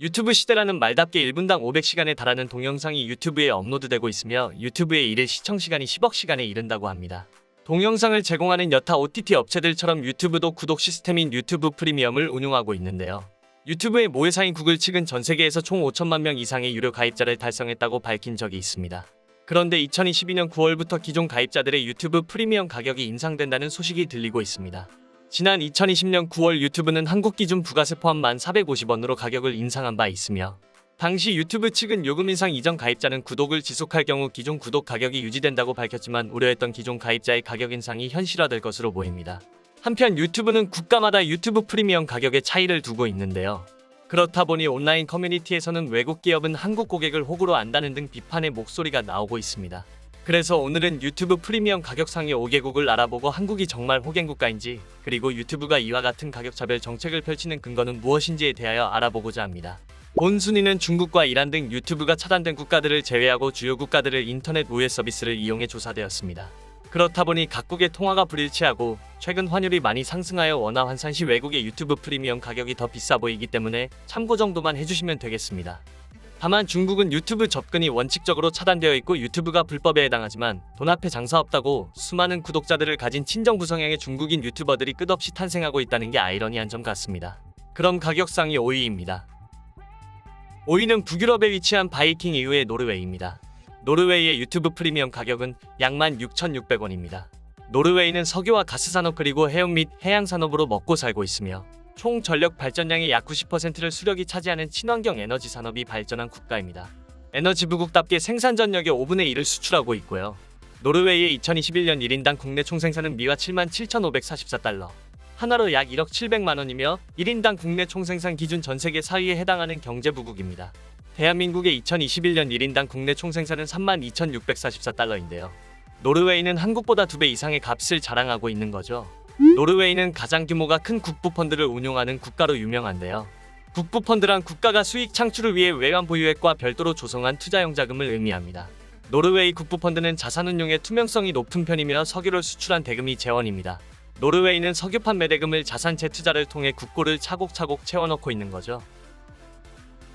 유튜브 시대라는 말답게 1분당 500시간에 달하는 동영상이 유튜브에 업로드되고 있으며 유튜브의 일일 시청시간이 10억 시간에 이른다고 합니다. 동영상을 제공하는 여타 OTT 업체들처럼 유튜브도 구독 시스템인 유튜브 프리미엄을 운용하고 있는데요. 유튜브의 모회사인 구글 측은 전 세계에서 총 5천만 명 이상의 유료 가입자를 달성했다고 밝힌 적이 있습니다. 그런데 2022년 9월부터 기존 가입자들의 유튜브 프리미엄 가격이 인상된다는 소식이 들리고 있습니다. 지난 2020년 9월 유튜브는 한국 기준 부가세 포함 1,450원으로 가격을 인상한 바 있으며 당시 유튜브 측은 요금 인상 이전 가입자는 구독을 지속할 경우 기존 구독 가격이 유지된다고 밝혔지만 우려했던 기존 가입자의 가격 인상이 현실화될 것으로 보입니다. 한편 유튜브는 국가마다 유튜브 프리미엄 가격에 차이를 두고 있는데요. 그렇다 보니 온라인 커뮤니티에서는 외국 기업은 한국 고객을 호구로 안다는 등 비판의 목소리가 나오고 있습니다. 그래서 오늘은 유튜브 프리미엄 가격 상위 5개국을 알아보고 한국이 정말 호갱국가인지 그리고 유튜브가 이와 같은 가격 차별 정책을 펼치는 근거는 무엇인지에 대하여 알아보고자 합니다. 본 순위는 중국과 이란 등 유튜브가 차단된 국가들을 제외하고 주요 국가들을 인터넷 우회 서비스를 이용해 조사되었습니다. 그렇다 보니 각국의 통화가 불일치하고 최근 환율이 많이 상승하여 원화 환산 시 외국의 유튜브 프리미엄 가격이 더 비싸 보이기 때문에 참고 정도만 해주시면 되겠습니다. 다만 중국은 유튜브 접근이 원칙적으로 차단되어 있고 유튜브가 불법에 해당하지만 돈 앞에 장사 없다고 수많은 구독자들을 가진 친정부 성향의 중국인 유튜버들이 끝없이 탄생하고 있다는 게 아이러니한 점 같습니다. 그럼 가격 상위 5위입니다. 5위는 북유럽에 위치한 바이킹 이후의 노르웨이입니다. 노르웨이의 유튜브 프리미엄 가격은 약 16,600원입니다. 노르웨이는 석유와 가스 산업 그리고 해운 및 해양 산업으로 먹고 살고 있으며 총 전력 발전량의 약 90%를 수력이 차지하는 친환경 에너지 산업이 발전한 국가입니다. 에너지 부국답게 생산 전력의 5분의 1을 수출하고 있고요. 노르웨이의 2021년 1인당 국내 총생산은 미화 77,544달러, 하나로 약 1억 700만 원이며 1인당 국내 총생산 기준 전 세계 4위에 해당하는 경제부국입니다. 대한민국의 2021년 1인당 국내 총생산은 32,644달러인데요. 노르웨이는 한국보다 2배 이상의 값을 자랑하고 있는 거죠. 노르웨이는 가장 규모가 큰 국부펀드를 운용하는 국가로 유명한데요. 국부펀드란 국가가 수익 창출을 위해 외환 보유액과 별도로 조성한 투자용 자금을 의미합니다. 노르웨이 국부펀드는 자산운용의 투명성이 높은 편이며 석유를 수출한 대금이 재원입니다. 노르웨이는 석유 판매 대금을 자산 재투자를 통해 국고를 차곡차곡 채워넣고 있는 거죠.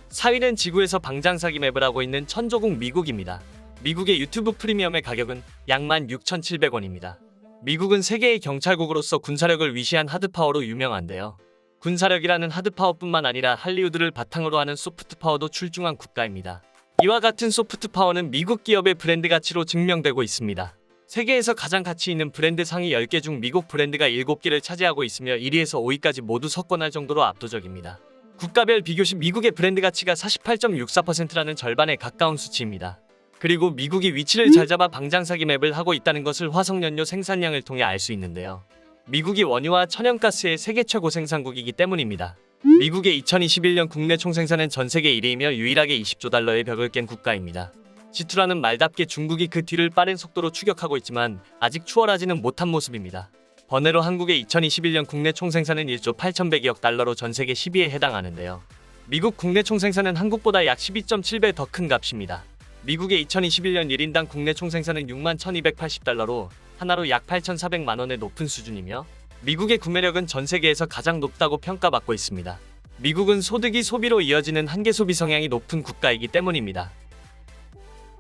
4위는 지구에서 방장사기 맵을 하고 있는 천조국 미국입니다. 미국의 유튜브 프리미엄의 가격은 약 16,700원입니다. 미국은 세계의 경찰국으로서 군사력을 위시한 하드파워로 유명한데요. 군사력이라는 하드파워뿐만 아니라 할리우드를 바탕으로 하는 소프트파워도 출중한 국가입니다. 이와 같은 소프트파워는 미국 기업의 브랜드 가치로 증명되고 있습니다. 세계에서 가장 가치 있는 브랜드 상위 10개 중 미국 브랜드가 7개를 차지하고 있으며 1위에서 5위까지 모두 석권할 정도로 압도적입니다. 국가별 비교 시 미국의 브랜드 가치가 48.64%라는 절반에 가까운 수치입니다. 그리고 미국이 위치를 잘 잡아 방장사기 맵을 하고 있다는 것을 화석연료 생산량을 통해 알 수 있는데요. 미국이 원유와 천연가스의 세계 최고 생산국이기 때문입니다. 미국의 2021년 국내 총생산은 전 세계 1위이며 유일하게 20조 달러의 벽을 깬 국가입니다. 지투라는 말답게 중국이 그 뒤를 빠른 속도로 추격하고 있지만 아직 추월하지는 못한 모습입니다. 번외로 한국의 2021년 국내 총생산은 1조 8,100억 달러로 전 세계 10위에 해당하는데요. 미국 국내 총생산은 한국보다 약 12.7배 더 큰 값입니다. 미국의 2021년 1인당 국내 총생산은 61,280달러로 하나로 약 8,400만 원의 높은 수준이며 미국의 구매력은 전 세계에서 가장 높다고 평가받고 있습니다. 미국은 소득이 소비로 이어지는 한계 소비 성향이 높은 국가이기 때문입니다.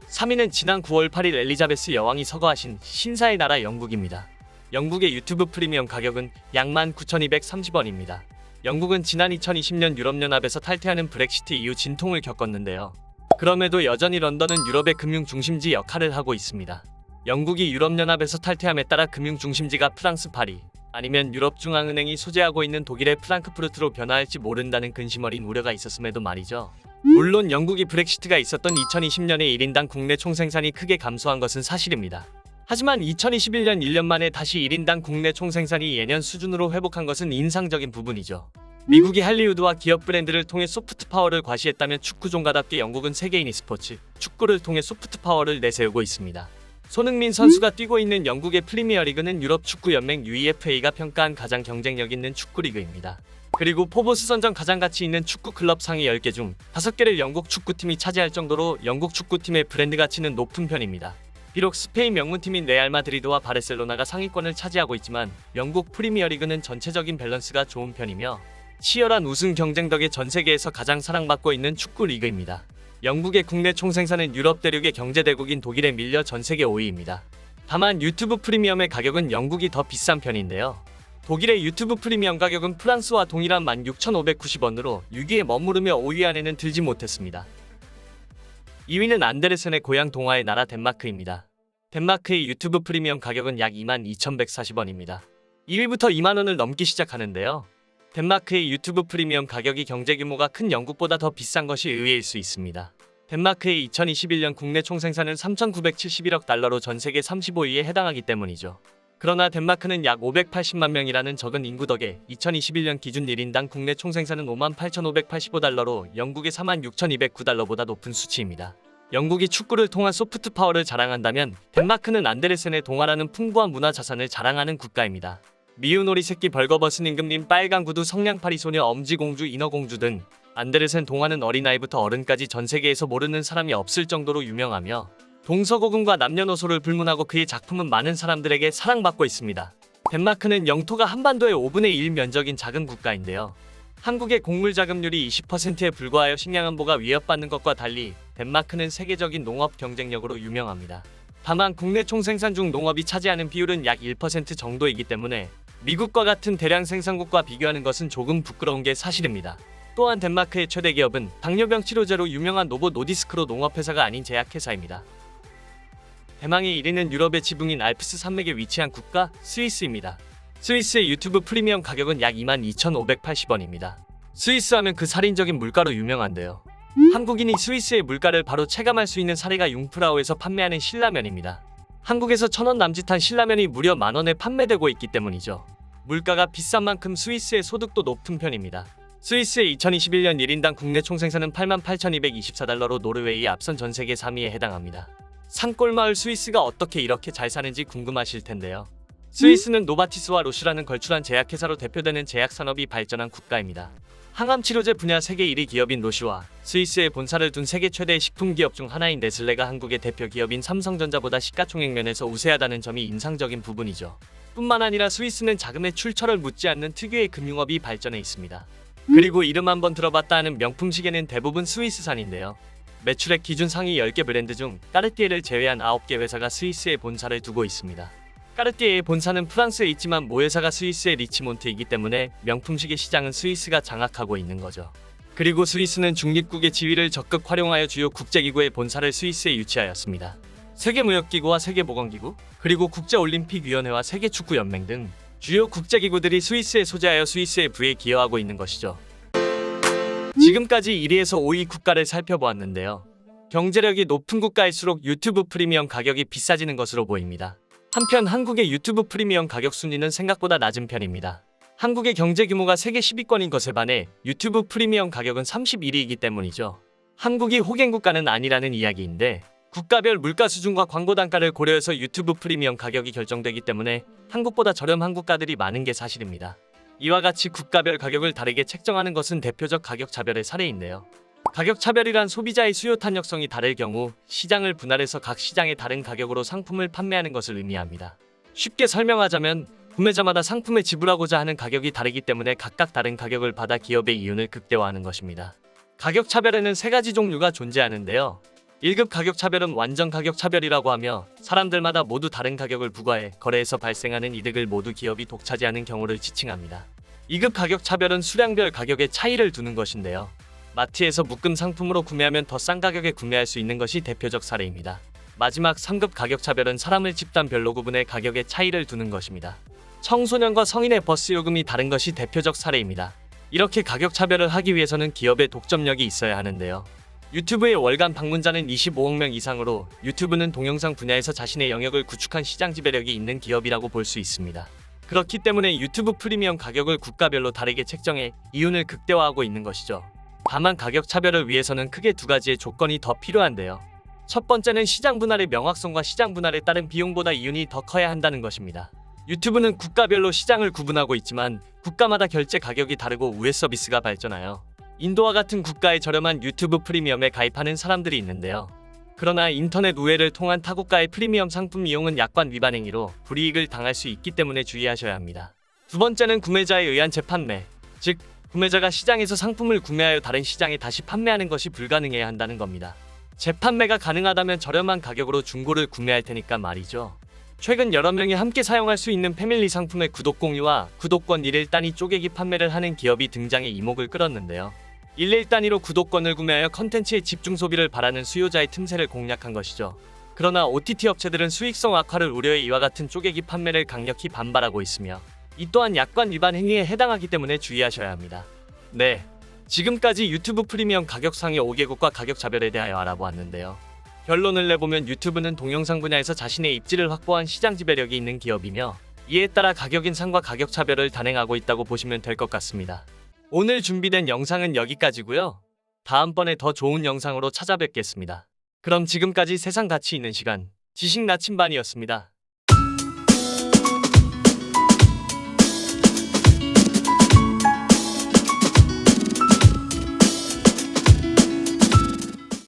3위는 지난 9월 8일 엘리자베스 여왕이 서거하신 신사의 나라 영국입니다. 영국의 유튜브 프리미엄 가격은 약 19,230원입니다. 영국은 지난 2020년 유럽연합에서 탈퇴하는 브렉시트 이후 진통을 겪었는데요. 그럼에도 여전히 런던은 유럽의 금융 중심지 역할을 하고 있습니다. 영국이 유럽연합에서 탈퇴함에 따라 금융 중심지가 프랑스 파리, 아니면 유럽중앙은행이 소재하고 있는 독일의 프랑크푸르트로 변화할지 모른다는 근심 어린 우려가 있었음에도 말이죠. 물론 영국이 브렉시트가 있었던 2020년에 1인당 국내 총생산이 크게 감소한 것은 사실입니다. 하지만 2021년 1년 만에 다시 1인당 국내 총생산이 예년 수준으로 회복한 것은 인상적인 부분이죠. 미국이 할리우드와 기업 브랜드를 통해 소프트파워를 과시했다면 축구종가답게 영국은 세계인 e스포츠, 축구를 통해 소프트파워를 내세우고 있습니다. 손흥민 선수가 뛰고 있는 영국의 프리미어리그는 유럽 축구연맹 UEFA가 평가한 가장 경쟁력 있는 축구리그입니다. 그리고 포브스 선정 가장 가치 있는 축구 클럽 상위 10개 중 5개를 영국 축구팀이 차지할 정도로 영국 축구팀의 브랜드 가치는 높은 편입니다. 비록 스페인 명문팀인 레알 마드리드와 바르셀로나가 상위권을 차지하고 있지만 영국 프리미어리그는 전체적인 밸런스가 좋은 편이며 치열한 우승 경쟁 덕에 전 세계에서 가장 사랑받고 있는 축구 리그입니다. 영국의 국내 총생산은 유럽 대륙의 경제대국인 독일에 밀려 전 세계 5위입니다. 다만 유튜브 프리미엄의 가격은 영국이 더 비싼 편인데요. 독일의 유튜브 프리미엄 가격은 프랑스와 동일한 16,590원으로 6위에 머무르며 5위 안에는 들지 못했습니다. 2위는 안데르센의 고향 동화의 나라 덴마크입니다. 덴마크의 유튜브 프리미엄 가격은 약 22,140원입니다. 2위부터 2만원을 넘기 시작하는데요. 덴마크의 유튜브 프리미엄 가격이 경제 규모가 큰 영국보다 더 비싼 것이 의외일 수 있습니다. 덴마크의 2021년 국내 총생산은 3,971억 달러로 전 세계 35위에 해당하기 때문이죠. 그러나 덴마크는 약 580만 명이라는 적은 인구 덕에 2021년 기준 1인당 국내 총생산은 58,585달러로 영국의 46,209달러보다 높은 수치입니다. 영국이 축구를 통한 소프트 파워를 자랑한다면 덴마크는 안데르센의 동화라는 풍부한 문화 자산을 자랑하는 국가입니다. 미운 오리 새끼 벌거벗은 임금님 빨간 구두 성냥팔이 소녀 엄지공주 인어공주 등 안데르센 동화는 어린아이부터 어른까지 전 세계에서 모르는 사람이 없을 정도로 유명하며 동서고금과 남녀노소를 불문하고 그의 작품은 많은 사람들에게 사랑받고 있습니다. 덴마크는 영토가 한반도의 5분의 1 면적인 작은 국가인데요. 한국의 곡물 자급률이 20%에 불과하여 식량 안보가 위협받는 것과 달리 덴마크는 세계적인 농업 경쟁력으로 유명합니다. 다만 국내 총생산 중 농업이 차지하는 비율은 약 1% 정도이기 때문에 미국과 같은 대량 생산국과 비교하는 것은 조금 부끄러운 게 사실입니다. 또한 덴마크의 최대 기업은 당뇨병 치료제로 유명한 노보 노디스크로 농업회사가 아닌 제약회사입니다. 대망의 1위는 유럽의 지붕인 알프스 산맥에 위치한 국가 스위스입니다. 스위스의 유튜브 프리미엄 가격은 약 22,580원입니다. 스위스 하면 그 살인적인 물가로 유명한데요. 한국인이 스위스의 물가를 바로 체감할 수 있는 사례가 융프라우에서 판매하는 신라면입니다. 한국에서 1,000원 남짓한 신라면이 무려 만원에 판매되고 있기 때문이죠. 물가가 비싼 만큼 스위스의 소득도 높은 편입니다. 스위스의 2021년 1인당 국내 총생산은 88,224달러로 노르웨이에 앞선 전 세계 3위에 해당합니다. 산골마을 스위스가 어떻게 이렇게 잘 사는지 궁금하실 텐데요. 스위스는 노바티스와 로슈라는 걸출한 제약회사로 대표되는 제약산업이 발전한 국가입니다. 항암치료제 분야 세계 1위 기업인 로슈와 스위스에 본사를 둔 세계 최대의 식품기업 중 하나인 네슬레가 한국의 대표 기업인 삼성전자보다 시가총액면에서 우세하다는 점이 인상적인 부분이죠. 뿐만 아니라 스위스는 자금의 출처를 묻지 않는 특유의 금융업이 발전해 있습니다. 그리고 이름 한번 들어봤다 하는 명품 시계는 대부분 스위스산인데요. 매출액 기준 상위 10개 브랜드 중 까르띠에를 제외한 9개 회사가 스위스에 본사를 두고 있습니다. 까르띠에의 본사는 프랑스에 있지만 모회사가 스위스의 리치몬트이기 때문에 명품시계 시장은 스위스가 장악하고 있는 거죠. 그리고 스위스는 중립국의 지위를 적극 활용하여 주요 국제기구의 본사를 스위스에 유치하였습니다. 세계무역기구와 세계보건기구, 그리고 국제올림픽위원회와 세계축구연맹 등 주요 국제기구들이 스위스에 소재하여 스위스의 부에 기여하고 있는 것이죠. 지금까지 1위에서 5위 국가를 살펴보았는데요. 경제력이 높은 국가일수록 유튜브 프리미엄 가격이 비싸지는 것으로 보입니다. 한편 한국의 유튜브 프리미엄 가격 순위는 생각보다 낮은 편입니다. 한국의 경제 규모가 세계 10위권인 것에 반해 유튜브 프리미엄 가격은 31위이기 때문이죠. 한국이 호갱 국가는 아니라는 이야기인데 국가별 물가 수준과 광고 단가를 고려해서 유튜브 프리미엄 가격이 결정되기 때문에 한국보다 저렴한 국가들이 많은 게 사실입니다. 이와 같이 국가별 가격을 다르게 책정하는 것은 대표적 가격 차별의 사례인데요. 가격 차별이란 소비자의 수요 탄력성이 다를 경우 시장을 분할해서 각 시장의 다른 가격으로 상품을 판매하는 것을 의미합니다. 쉽게 설명하자면 구매자마다 상품에 지불하고자 하는 가격이 다르기 때문에 각각 다른 가격을 받아 기업의 이윤을 극대화하는 것입니다. 가격 차별에는 3가지 종류가 존재하는데요. 1급 가격 차별은 완전 가격 차별이라고 하며 사람들마다 모두 다른 가격을 부과해 거래에서 발생하는 이득을 모두 기업이 독차지하는 경우를 지칭합니다. 2급 가격 차별은 수량별 가격의 차이를 두는 것인데요. 마트에서 묶음 상품으로 구매하면 더 싼 가격에 구매할 수 있는 것이 대표적 사례입니다. 마지막 3급 가격 차별은 사람을 집단별로 구분해 가격의 차이를 두는 것입니다. 청소년과 성인의 버스 요금이 다른 것이 대표적 사례입니다. 이렇게 가격 차별을 하기 위해서는 기업의 독점력이 있어야 하는데요. 유튜브의 월간 방문자는 25억 명 이상으로 유튜브는 동영상 분야에서 자신의 영역을 구축한 시장 지배력이 있는 기업이라고 볼 수 있습니다. 그렇기 때문에 유튜브 프리미엄 가격을 국가별로 다르게 책정해 이윤을 극대화하고 있는 것이죠. 다만 가격 차별을 위해서는 크게 2가지의 조건이 더 필요한데요. 첫 번째는 시장 분할의 명확성과 시장 분할에 따른 비용보다 이윤이 더 커야 한다는 것입니다. 유튜브는 국가별로 시장을 구분하고 있지만 국가마다 결제 가격이 다르고 우회 서비스가 발전하여 인도와 같은 국가의 저렴한 유튜브 프리미엄에 가입하는 사람들이 있는데요. 그러나 인터넷 우회를 통한 타국가의 프리미엄 상품 이용은 약관 위반 행위로 불이익을 당할 수 있기 때문에 주의하셔야 합니다. 두 번째는 구매자에 의한 재판매, 즉 구매자가 시장에서 상품을 구매하여 다른 시장에 다시 판매하는 것이 불가능해야 한다는 겁니다. 재판매가 가능하다면 저렴한 가격으로 중고를 구매할 테니까 말이죠. 최근 여러 명이 함께 사용할 수 있는 패밀리 상품의 구독 공유와 구독권 1일 단위 쪼개기 판매를 하는 기업이 등장해 이목을 끌었는데요. 1일 단위로 구독권을 구매하여 컨텐츠의 집중 소비를 바라는 수요자의 틈새를 공략한 것이죠. 그러나 OTT 업체들은 수익성 악화를 우려해 이와 같은 쪼개기 판매를 강력히 반발하고 있으며 이 또한 약관 위반 행위에 해당하기 때문에 주의하셔야 합니다. 네, 지금까지 유튜브 프리미엄 가격 상위 5개국과 가격 차별에 대하여 알아보았는데요. 결론을 내보면 유튜브는 동영상 분야에서 자신의 입지를 확보한 시장 지배력이 있는 기업이며 이에 따라 가격 인상과 가격 차별을 단행하고 있다고 보시면 될 것 같습니다. 오늘 준비된 영상은 여기까지고요. 다음번에 더 좋은 영상으로 찾아뵙겠습니다. 그럼 지금까지 세상 가치 있는 시간 지식 나침반이었습니다.